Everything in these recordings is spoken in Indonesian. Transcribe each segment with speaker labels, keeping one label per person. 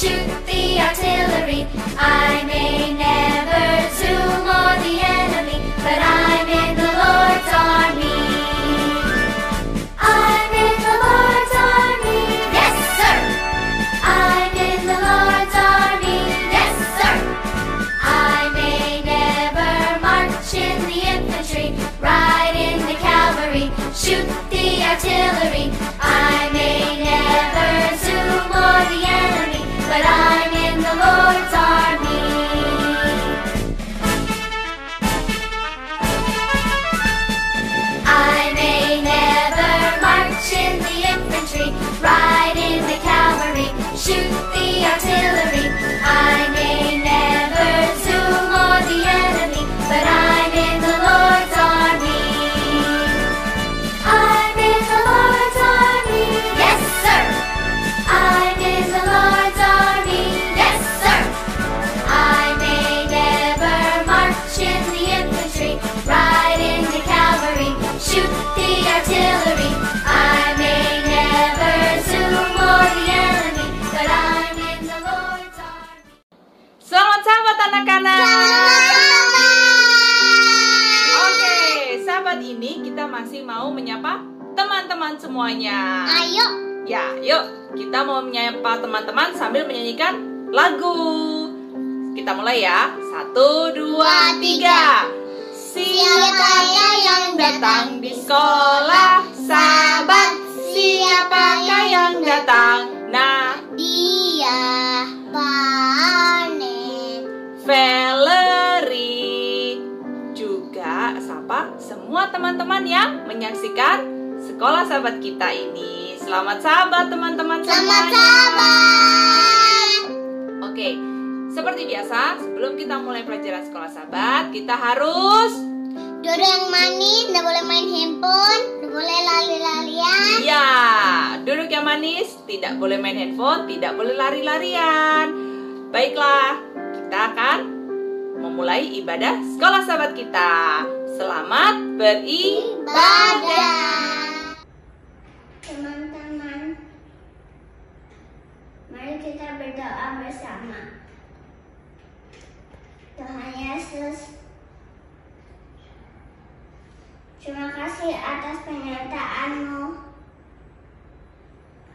Speaker 1: shoot the artillery. I may never zoom or the enemy, but I'm in the Lord's army. I'm in the Lord's army. Yes, sir. I'm in the Lord's army. Yes, sir. I may never march in the infantry, ride in the cavalry, shoot the artillery. I may never zoom or the enemy, but I'm in the Lord's army. I may never march in the infantry, ride in the cavalry, shoot the artillery. I may never zoom or the enemy, but I'm in the Lord's army. I'm in the Lord's army. Yes, sir. I'm in the Lord's army. Yes, sir. I may never march in the infantry, ride in the cavalry, shoot the artillery. I may never zoom or the enemy, but I'm in the Lord's army.
Speaker 2: Selamat sahabat anak-anak. Oke, sahabat ini kita masih mau menyapa teman-teman semuanya.
Speaker 3: Ayo.
Speaker 2: Ya, yuk kita mau menyapa teman-teman sambil menyanyikan lagu. Kita mulai ya. 1, 2, 3. Siapakah yang datang di sekolah? Sahabat, siapakah yang datang? Nah,
Speaker 3: Dia panen.
Speaker 2: Valerie. Juga sapa semua teman-teman yang menyaksikan sekolah sahabat kita ini. Selamat sahabat teman-teman
Speaker 3: Selamat
Speaker 2: semuanya.
Speaker 3: sahabat.
Speaker 2: Oke, seperti biasa sebelum kita mulai pelajaran sekolah sahabat, kita harus
Speaker 3: Duduk yang manis, nggak boleh main handphone, nggak boleh lari-larian.
Speaker 2: ya, duduk yang manis, tidak boleh main handphone, tidak boleh lari-larian. Baiklah, kita akan memulai ibadah sekolah sahabat kita. Selamat beribadah.
Speaker 3: Teman-teman, mari kita berdoa bersama. Tuhan Yesus, terima kasih atas penyertaan-Mu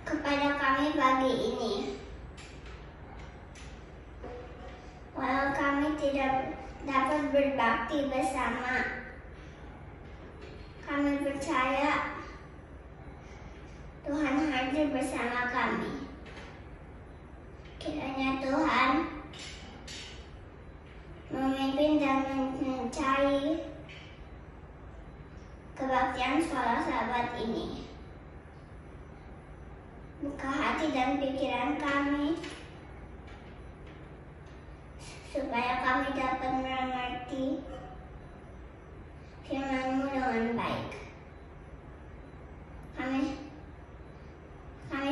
Speaker 3: kepada kami pagi ini. Walau kami tidak dapat berbakti bersama, kami percaya Tuhan hadir bersama kami. Kiranya Tuhan memimpin dan mencari kebaktian sekolah sahabat ini. Buka hati dan pikiran kami supaya kami dapat mengerti firman-Mu dengan baik. Kami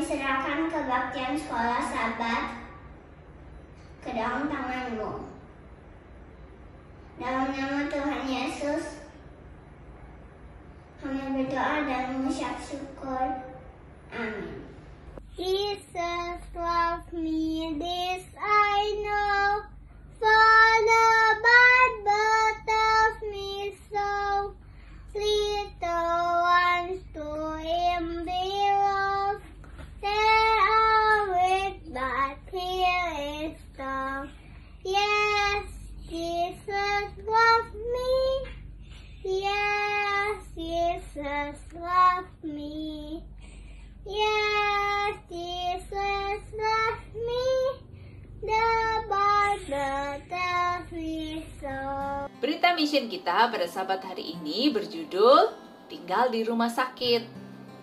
Speaker 3: serahkan kebaktian sekolah sahabat ke dalam tangan-Mu. Dalam nama Tuhan Yesus, kami berdoa dan mengucap syukur. Amin. Jesus loved me, this I know, for the Bible tells me so. Little ones to Him belong, they are weak, but He is strong. Yes, Jesus loved me. Yes, Jesus loved me. Yes, Jesus loved me. The Bible tells me so.
Speaker 2: Berita mission kita pada sahabat hari ini berjudul Tinggal di Rumah Sakit.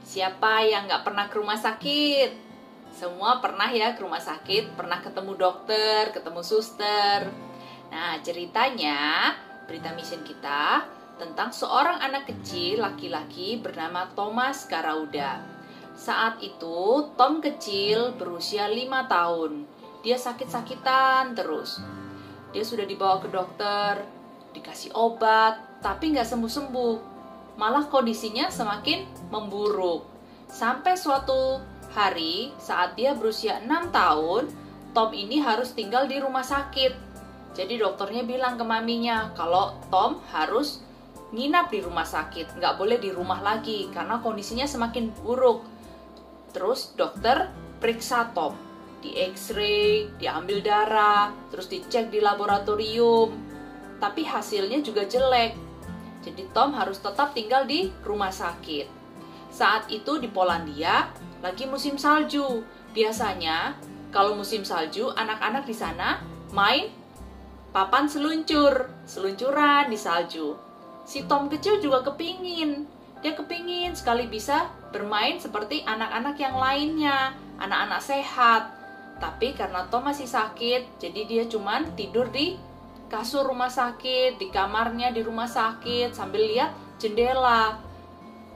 Speaker 2: Siapa yang nggak pernah ke rumah sakit? Semua pernah ya ke rumah sakit, pernah ketemu dokter, ketemu suster. Nah, ceritanya berita mission kita tentang seorang anak kecil laki-laki bernama Thomas Karauda. Saat itu Tom kecil berusia 5 tahun. Dia sakit-sakitan terus. Dia sudah dibawa ke dokter, dikasih obat, tapi nggak sembuh-sembuh. Malah kondisinya semakin memburuk. Sampai suatu hari saat dia berusia 6 tahun, Tom ini harus tinggal di rumah sakit. Jadi dokternya bilang ke maminya kalau Tom harus nginap di rumah sakit, nggak boleh di rumah lagi karena kondisinya semakin buruk. Terus dokter periksa Tom, di X-ray, diambil darah, terus dicek di laboratorium, tapi hasilnya juga jelek. Jadi Tom harus tetap tinggal di rumah sakit. Saat itu di Polandia lagi musim salju. Biasanya kalau musim salju, anak-anak di sana main papan seluncuran di salju. Si Tom kecil juga kepingin. Dia kepingin sekali bisa bermain seperti anak-anak yang lainnya, anak-anak sehat. Tapi karena Tom masih sakit, jadi dia cuman tidur di kasur rumah sakit, di kamarnya di rumah sakit, sambil lihat jendela.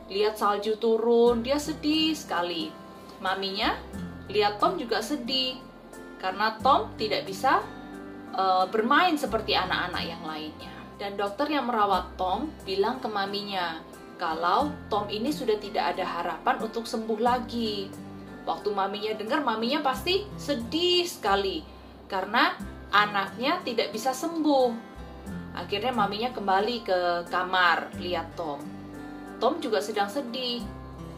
Speaker 2: Lihat salju turun, dia sedih sekali. Maminya lihat Tom juga sedih, karena Tom tidak bisa bermain seperti anak-anak yang lainnya. Dan dokter yang merawat Tom bilang ke maminya kalau Tom ini sudah tidak ada harapan untuk sembuh lagi. Waktu maminya dengar, maminya pasti sedih sekali karena anaknya tidak bisa sembuh. Akhirnya maminya kembali ke kamar lihat Tom. Tom juga sedang sedih.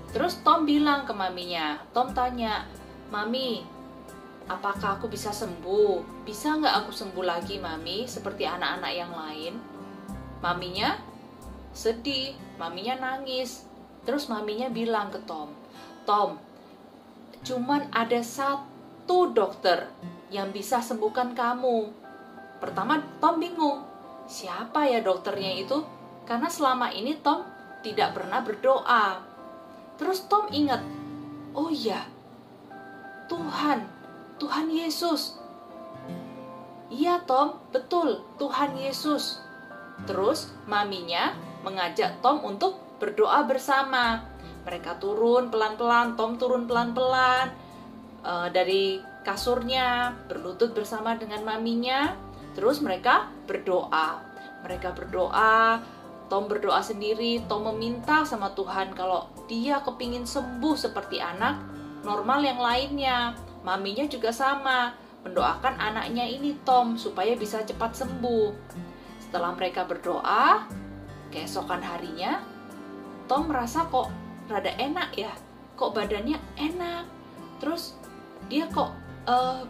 Speaker 2: Terus Tom bilang ke maminya, Tom tanya, "Mami, apakah aku bisa sembuh? Bisa nggak aku sembuh lagi, Mami, seperti anak-anak yang lain?" Maminya sedih, maminya nangis. Terus maminya bilang ke Tom, "Tom, cuman ada satu dokter yang bisa sembuhkan kamu." Pertama Tom bingung, siapa ya dokternya itu? Karena selama ini Tom tidak pernah berdoa. Terus Tom ingat, oh iya, Tuhan Yesus. Iya Tom, betul, Tuhan Yesus. Terus maminya mengajak Tom untuk berdoa bersama. Mereka turun pelan-pelan, Tom turun pelan-pelan dari kasurnya, berlutut bersama dengan maminya. Terus mereka berdoa. Tom berdoa sendiri. Tom meminta sama Tuhan kalau dia kepingin sembuh seperti anak normal yang lainnya. Maminya juga sama, mendoakan anaknya ini Tom supaya bisa cepat sembuh. Setelah mereka berdoa, keesokan harinya Tom merasa kok rada enak ya, kok badannya enak. Terus dia kok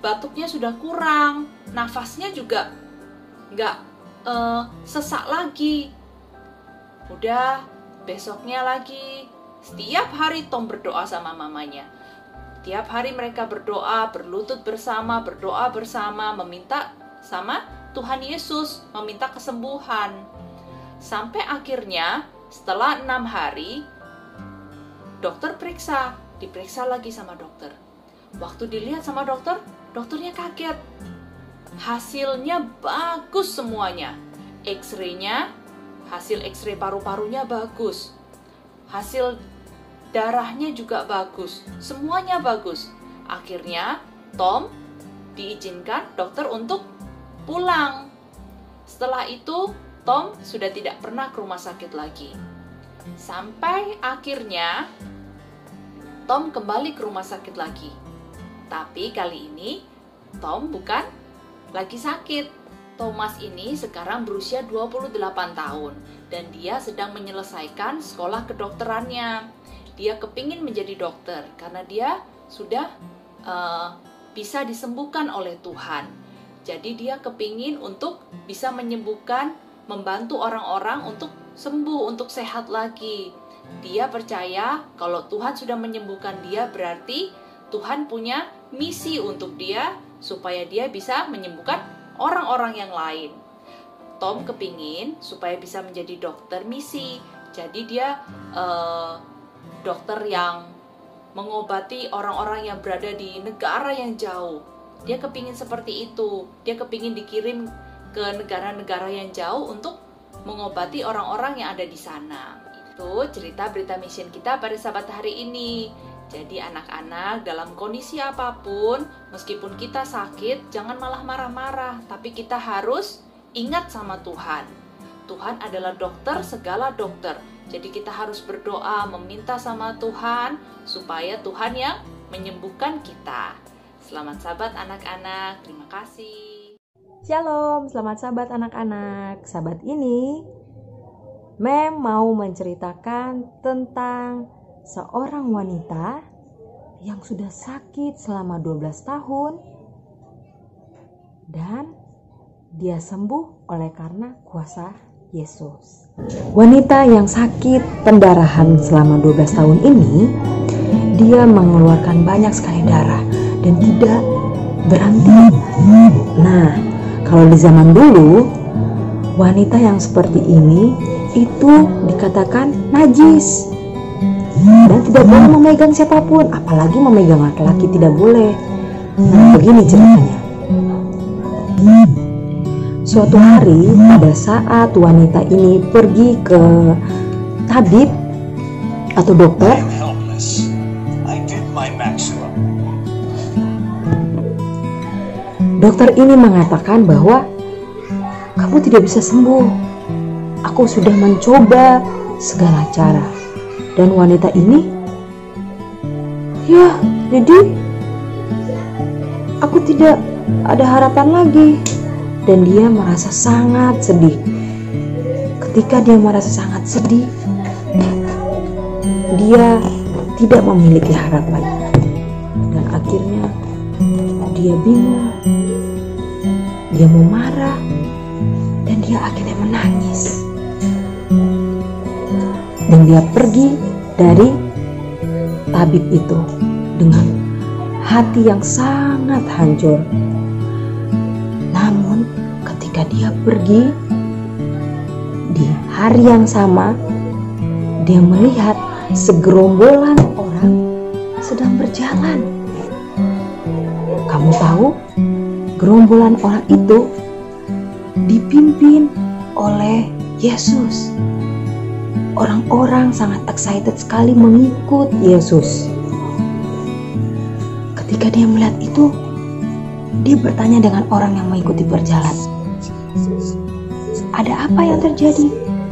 Speaker 2: batuknya sudah kurang, nafasnya juga nggak sesak lagi. Udah besoknya lagi, setiap hari Tom berdoa sama mamanya. Tiap hari mereka berdoa, berlutut bersama, berdoa bersama, meminta sama Tuhan Yesus, meminta kesembuhan. Sampai akhirnya setelah 6 hari, dokter diperiksa lagi sama dokter. Waktu dilihat sama dokter, dokternya kaget. Hasilnya bagus semuanya. X-ray-nya, hasil X-ray paru-parunya bagus. Hasil darahnya juga bagus. Semuanya bagus. Akhirnya Tom diizinkan dokter untuk pulang. Setelah itu Tom sudah tidak pernah ke rumah sakit lagi. Sampai akhirnya Tom kembali ke rumah sakit lagi. Tapi kali ini Tom bukan lagi sakit. Thomas ini sekarang berusia 28 tahun dan dia sedang menyelesaikan sekolah kedokterannya. Dia kepingin menjadi dokter karena dia sudah bisa disembuhkan oleh Tuhan. Jadi dia kepingin untuk bisa menyembuhkan, membantu orang-orang untuk sembuh, untuk sehat lagi. Dia percaya kalau Tuhan sudah menyembuhkan dia, berarti Tuhan punya misi untuk dia supaya dia bisa menyembuhkan orang-orang yang lain. Tom kepingin supaya bisa menjadi dokter misi. Jadi dia dokter yang mengobati orang-orang yang berada di negara yang jauh. Dia kepingin seperti itu. Dia kepingin dikirim ke negara-negara yang jauh untuk mengobati orang-orang yang ada di sana. Itu cerita berita mission kita pada Sabat hari ini. Jadi anak-anak dalam kondisi apapun, meskipun kita sakit, jangan malah marah-marah. Tapi kita harus ingat sama Tuhan. Tuhan adalah dokter segala dokter. Jadi kita harus berdoa, meminta sama Tuhan supaya Tuhan yang menyembuhkan kita. Selamat sahabat anak-anak, terima kasih.
Speaker 4: Shalom, selamat sahabat anak-anak. Sahabat ini, Mem mau menceritakan tentang seorang wanita yang sudah sakit selama 12 tahun dan dia sembuh oleh karena kuasa Yesus. Wanita yang sakit pendarahan selama 12 tahun ini, dia mengeluarkan banyak sekali darah dan tidak berhenti. Nah, kalau di zaman dulu, wanita yang seperti ini itu dikatakan najis dan tidak boleh memegang siapapun, apalagi memegang laki-laki tidak boleh. Nah, begini ceritanya. Suatu hari pada saat wanita ini pergi ke tabib atau dokter, dokter ini mengatakan bahwa kamu tidak bisa sembuh. Aku sudah mencoba segala cara. Dan wanita ini, ya, jadi aku tidak ada harapan lagi. Dan dia merasa sangat sedih. Ketika dia merasa sangat sedih, dia tidak memiliki harapan. Dan akhirnya dia bingung. Dia mau marah dan dia akhirnya menangis. Dan dia pergi dari tabib itu dengan hati yang sangat hancur. Namun ketika dia pergi di hari yang sama, dia melihat segerombolan orang sedang berjalan. Kamu tahu? Gerombolan orang itu dipimpin oleh Yesus. Orang-orang sangat excited sekali mengikut Yesus. Ketika dia melihat itu, dia bertanya dengan orang yang mengikuti perjalanan, "Ada apa yang terjadi?"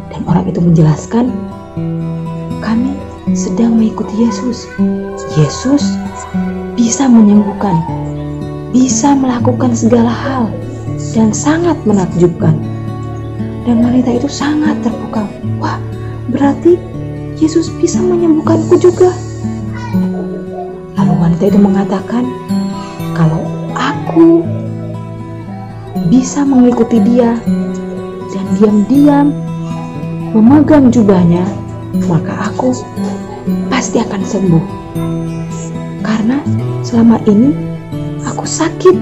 Speaker 4: Dan orang itu menjelaskan, "Kami sedang mengikuti Yesus. Yesus bisa menyembuhkan, bisa melakukan segala hal, dan sangat menakjubkan." Dan wanita itu sangat terpukau. Wah, berarti Yesus bisa menyembuhkanku juga. Lalu wanita itu mengatakan, kalau aku bisa mengikuti dia dan diam-diam memegang jubahnya, maka aku pasti akan sembuh. Karena selama ini aku sakit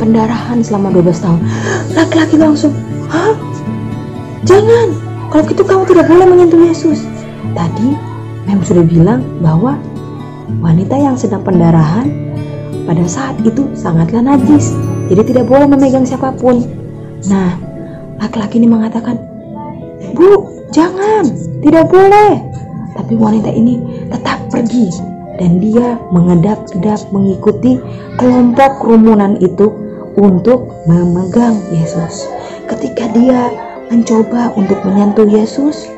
Speaker 4: pendarahan selama 12 tahun. Laki-laki langsung, "Hah? Jangan, kalau gitu kamu tidak boleh menyentuh Yesus." Tadi Mem sudah bilang bahwa wanita yang sedang pendarahan pada saat itu sangatlah najis, jadi tidak boleh memegang siapapun. Nah, laki-laki ini mengatakan, "Bu, jangan, tidak boleh." Tapi wanita ini tetap pergi dan dia mengedap-edap mengikuti kelompok kerumunan itu untuk memegang Yesus. Ketika dia mencoba untuk menyentuh Yesus,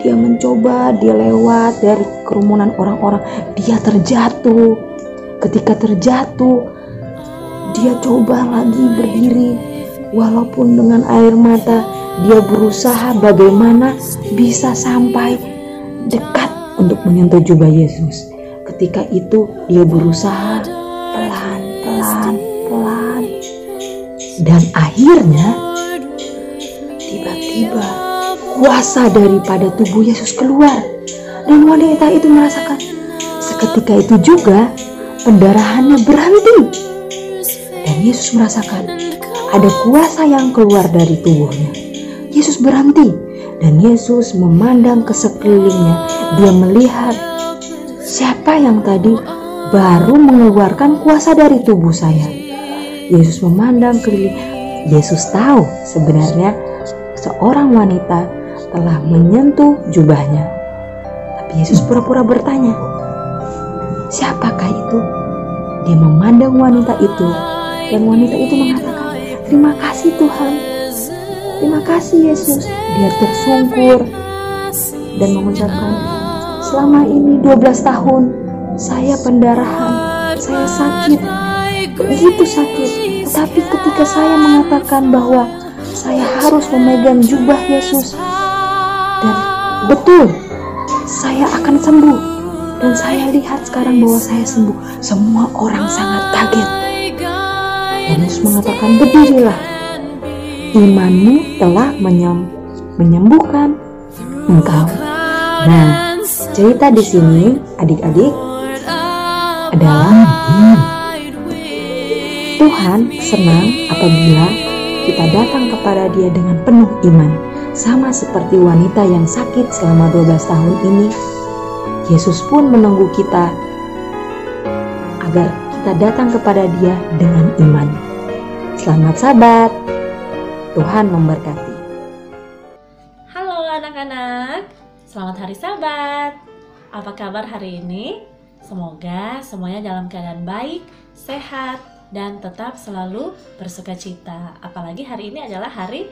Speaker 4: dia lewat dari kerumunan orang-orang, dia terjatuh. Ketika terjatuh, dia coba lagi berdiri, walaupun dengan air mata, dia berusaha bagaimana bisa sampai dekat untuk menyentuh jubah Yesus. Ketika itu dia berusaha pelan-pelan, dan akhirnya tiba-tiba kuasa daripada tubuh Yesus keluar, dan wanita itu merasakan. Seketika itu juga pendarahannya berhenti, dan Yesus merasakan ada kuasa yang keluar dari tubuhnya. Yesus berhenti dan Yesus memandang ke sekelilingnya. Dia melihat, siapa yang tadi baru mengeluarkan kuasa dari tubuh saya? Yesus memandang keliling. Yesus tahu sebenarnya seorang wanita telah menyentuh jubahnya. Tapi Yesus pura-pura bertanya, siapakah itu? Dia memandang wanita itu, dan wanita itu mengatakan, "Terima kasih Tuhan, terima kasih Yesus." Dia tersungkur dan mengucapkan, "Selama ini 12 tahun saya pendarahan, saya sakit, begitu sakit. Tetapi ketika saya mengatakan bahwa saya harus memegang jubah Yesus, dan betul, saya akan sembuh. Dan saya lihat sekarang bahwa saya sembuh. Semua orang sangat kaget. Dan Yesus mengatakan, berdirilah, imanmu telah menyembuhkan engkau. Nah, cerita di sini adik-adik adalah Tuhan senang apabila kita datang kepada Dia dengan penuh iman. Sama seperti wanita yang sakit selama 12 tahun ini, Yesus pun menunggu kita agar kita datang kepada Dia dengan iman. Selamat Sabat, Tuhan memberkati.
Speaker 5: Halo anak-anak, selamat hari Sabat. Apa kabar hari ini? Semoga semuanya dalam keadaan baik, sehat, dan tetap selalu bersukacita. Apalagi hari ini adalah hari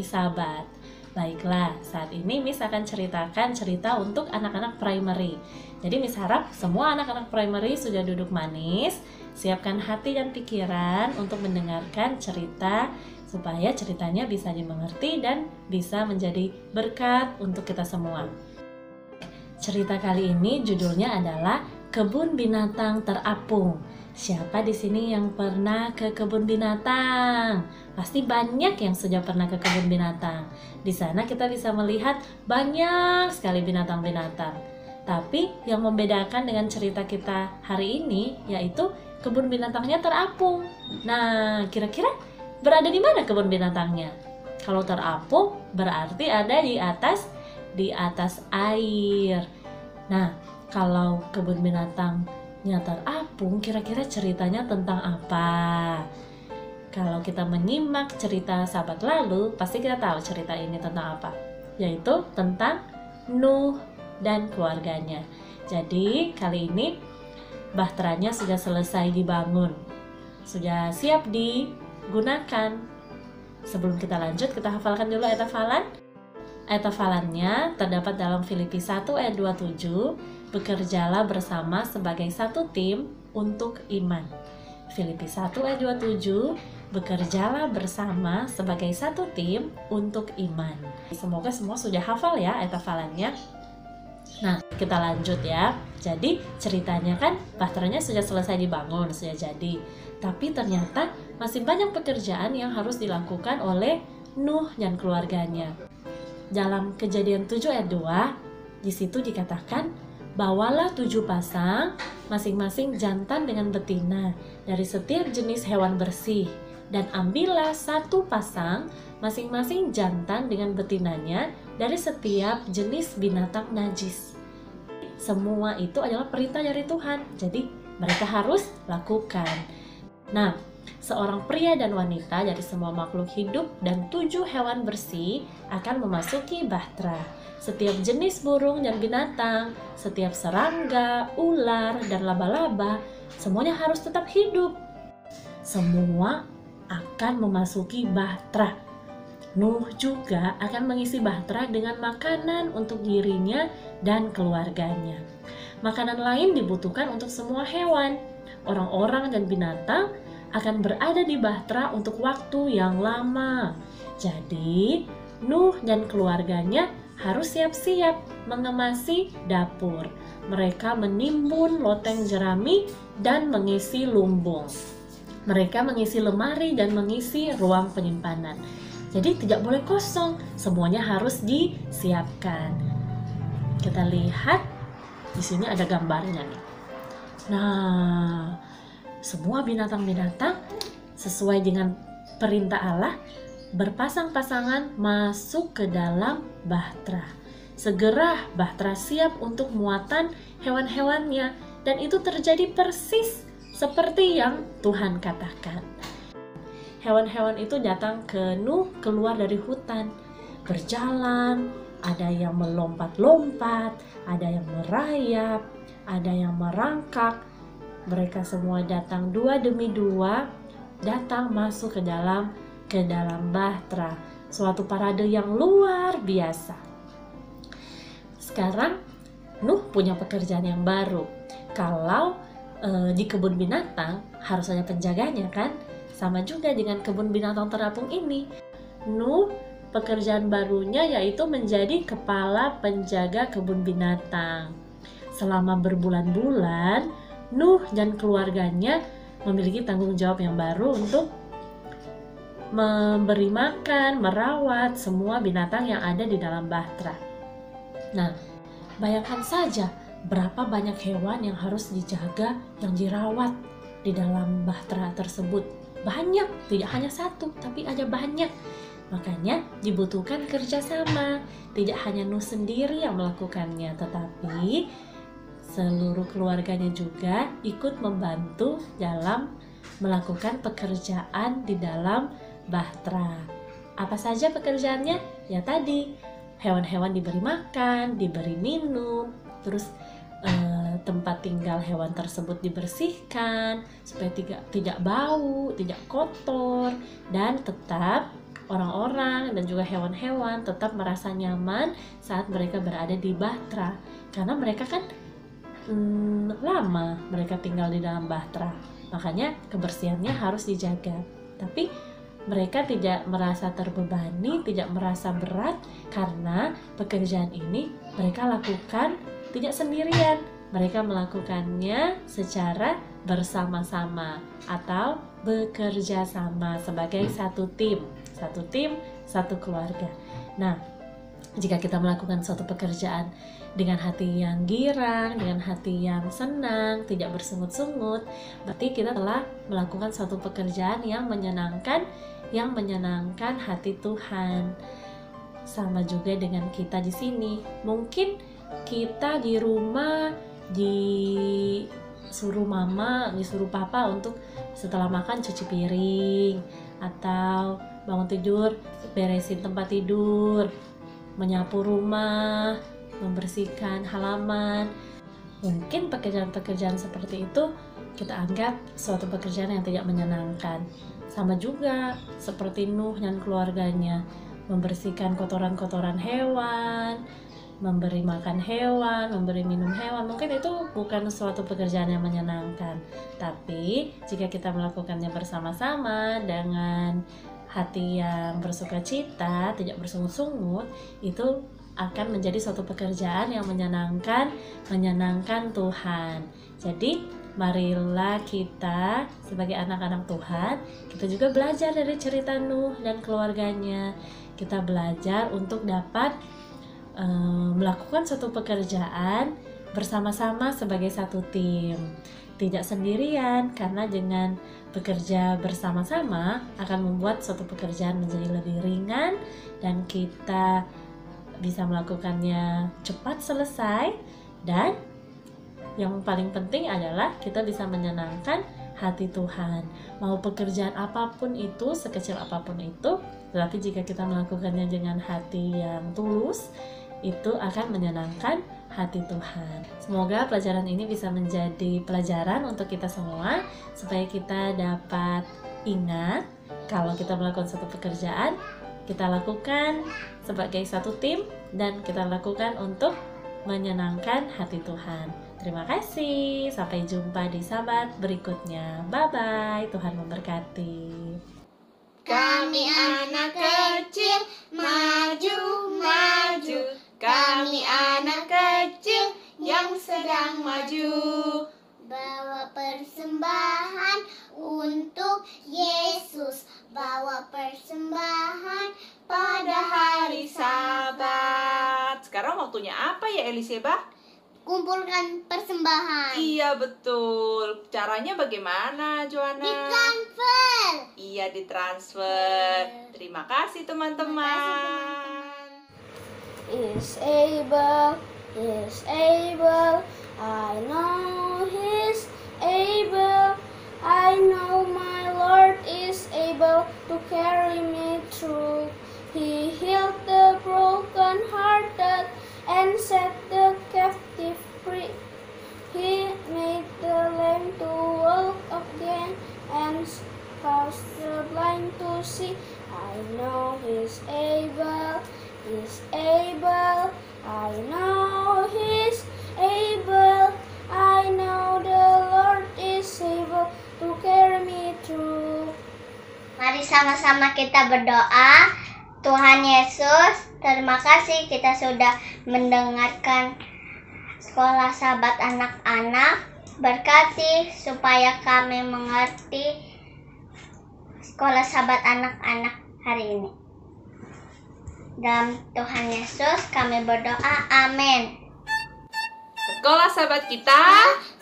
Speaker 5: Sabat. Baiklah, saat ini Miss akan ceritakan cerita untuk anak-anak primary. Jadi Miss harap semua anak-anak primary sudah duduk manis, siapkan hati dan pikiran untuk mendengarkan cerita supaya ceritanya bisa dimengerti dan bisa menjadi berkat untuk kita semua. Cerita kali ini judulnya adalah Kebun Binatang Terapung. Siapa di sini yang pernah ke kebun binatang? Pasti banyak yang sudah pernah ke kebun binatang. Di sana kita bisa melihat banyak sekali binatang-binatang. Tapi yang membedakan dengan cerita kita hari ini yaitu kebun binatangnya terapung. Nah, kira-kira berada di mana kebun binatangnya? Kalau terapung berarti ada di atas air. Nah, kalau kebun binatangnya terapung, kira-kira ceritanya tentang apa? Kalau kita menyimak cerita sahabat lalu, pasti kita tahu cerita ini tentang apa, yaitu tentang Nuh dan keluarganya. Jadi kali ini bahteranya sudah selesai dibangun, sudah siap digunakan. Sebelum kita lanjut, kita hafalkan dulu ayat hafalan. Ayat hafalannya terdapat dalam Filipi 1 ayat 27, bekerjalah bersama sebagai satu tim untuk iman. Filipi 1 ayat 27, bekerjalah bersama sebagai satu tim untuk iman. Semoga semua sudah hafal ya ayat hafalannya. Nah, kita lanjut ya. Jadi ceritanya kan bahteranya sudah selesai dibangun, sudah jadi. Tapi ternyata masih banyak pekerjaan yang harus dilakukan oleh Nuh dan keluarganya. Dalam Kejadian 7 ayat 2, di situ dikatakan, bawalah 7 pasang, masing-masing jantan dengan betina, dari setiap jenis hewan bersih, dan ambillah 1 pasang, masing-masing jantan dengan betinanya, dari setiap jenis binatang najis. Semua itu adalah perintah dari Tuhan, jadi mereka harus lakukan. Nah, seorang pria dan wanita dari semua makhluk hidup dan 7 hewan bersih akan memasuki bahtera. Setiap jenis burung dan binatang, setiap serangga, ular, dan laba-laba, semuanya harus tetap hidup. Semua akan memasuki bahtera. Nuh juga akan mengisi bahtera dengan makanan untuk dirinya dan keluarganya. Makanan lain dibutuhkan untuk semua hewan. Orang-orang dan binatang akan berada di bahtera untuk waktu yang lama. Jadi, Nuh dan keluarganya harus siap-siap mengemasi dapur. Mereka menimbun loteng jerami dan mengisi lumbung. Mereka mengisi lemari dan mengisi ruang penyimpanan. Jadi tidak boleh kosong, semuanya harus disiapkan. Kita lihat di sini ada gambarnya nih. Nah, semua binatang-binatang sesuai dengan perintah Allah berpasang-pasangan masuk ke dalam bahtera. Segera bahtera siap untuk muatan hewan-hewannya, dan itu terjadi persis seperti yang Tuhan katakan. Hewan-hewan itu datang ke Nuh keluar dari hutan, berjalan, ada yang melompat-lompat, ada yang merayap, ada yang merangkak. Mereka semua datang 2 demi 2, datang masuk ke dalam bahtera. Suatu parade yang luar biasa. Sekarang Nuh punya pekerjaan yang baru. Kalau di kebun binatang harus ada penjaganya kan? Sama juga dengan kebun binatang terapung ini. Nuh pekerjaan barunya yaitu menjadi kepala penjaga kebun binatang. Selama berbulan-bulan, Nuh dan keluarganya memiliki tanggung jawab yang baru untuk memberi makan, merawat semua binatang yang ada di dalam bahtera. Nah, bayangkan saja berapa banyak hewan yang harus dijaga, yang dirawat di dalam bahtera tersebut. Banyak, tidak hanya satu, tapi ada banyak. Makanya dibutuhkan kerjasama. Tidak hanya Nuh sendiri yang melakukannya, tetapi seluruh keluarganya juga ikut membantu dalam melakukan pekerjaan di dalam bahtera. Apa saja pekerjaannya? Ya tadi, hewan-hewan diberi makan, diberi minum, terus tempat tinggal hewan tersebut dibersihkan supaya tidak bau, tidak kotor, dan tetap orang-orang dan juga hewan-hewan tetap merasa nyaman saat mereka berada di bahtera. Karena mereka kan lama mereka tinggal di dalam bahtera, makanya kebersihannya harus dijaga. Tapi mereka tidak merasa terbebani, tidak merasa berat karena pekerjaan ini mereka lakukan tidak sendirian. Mereka melakukannya secara bersama-sama atau bekerja sama sebagai satu tim, satu keluarga. Nah, jika kita melakukan suatu pekerjaan dengan hati yang girang, dengan hati yang senang, tidak bersungut-sungut, berarti kita telah melakukan suatu pekerjaan yang menyenangkan hati Tuhan. Sama juga dengan kita di sini. Mungkin kita di rumah disuruh mama, disuruh papa untuk setelah makan cuci piring, atau bangun tidur beresin tempat tidur, menyapu rumah, membersihkan halaman. Mungkin pekerjaan-pekerjaan seperti itu kita anggap suatu pekerjaan yang tidak menyenangkan. Sama juga seperti Nuh dan keluarganya, membersihkan kotoran-kotoran hewan, memberi makan hewan, memberi minum hewan. Mungkin itu bukan suatu pekerjaan yang menyenangkan. Tapi jika kita melakukannya bersama-sama dengan hati yang bersukacita, tidak bersungut-sungut, itu akan menjadi suatu pekerjaan yang menyenangkan Tuhan. Jadi marilah kita sebagai anak-anak Tuhan, kita juga belajar dari cerita Nuh dan keluarganya. Kita belajar untuk dapat melakukan suatu pekerjaan bersama-sama sebagai satu tim, tidak sendirian, karena dengan bekerja bersama-sama akan membuat suatu pekerjaan menjadi lebih ringan dan kita bisa melakukannya cepat selesai, dan yang paling penting adalah kita bisa menyenangkan hati Tuhan. Mau pekerjaan apapun itu, sekecil apapun itu, tetapi jika kita melakukannya dengan hati yang tulus, itu akan menyenangkan hati Tuhan. Semoga pelajaran ini bisa menjadi pelajaran untuk kita semua, supaya kita dapat ingat kalau kita melakukan suatu pekerjaan, kita lakukan sebagai satu tim dan kita lakukan untuk menyenangkan hati Tuhan. Terima kasih, sampai jumpa di Sabat berikutnya. Bye-bye, Tuhan memberkati.
Speaker 1: Kami anak kecil, maju, maju. Kami anak kecil yang sedang maju. Bawa persembahan untuk Yesus. Bawa persembahan pada hari Sabat.
Speaker 2: Sekarang waktunya apa ya, Eliseba?
Speaker 3: Kumpulkan persembahan.
Speaker 2: Iya, betul. Caranya bagaimana, Joanna?
Speaker 3: Ditransfer.
Speaker 2: Iya, ditransfer. Terima kasih, teman-teman.
Speaker 1: Is able, I know He's able. I know my Lord is able to carry me through. He healed the broken-hearted and set the captive free. He made the lame to walk again and caused the blind to see. I know He's able, I know He's able. I know the Lord
Speaker 3: sama-sama kita berdoa. Tuhan Yesus, terima kasih kita sudah mendengarkan Sekolah Sahabat Anak-anak. Berkati supaya kami mengerti Sekolah Sahabat Anak-anak hari ini. Dalam Tuhan Yesus kami berdoa, amin.
Speaker 2: Sekolah sahabat kita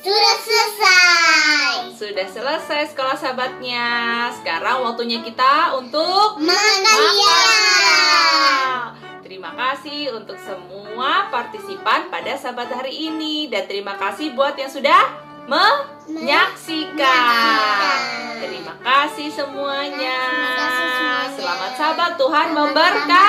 Speaker 3: Sudah selesai.
Speaker 2: sudah selesai sekolah sahabatnya. Sekarang waktunya kita untuk
Speaker 3: Makan siang.
Speaker 2: Terima kasih untuk semua partisipan pada sahabat hari ini. Dan terima kasih buat yang sudah menyaksikan. Terima kasih semuanya.
Speaker 3: Terima kasih semuanya.
Speaker 2: Selamat sahabat, Tuhan memberkati.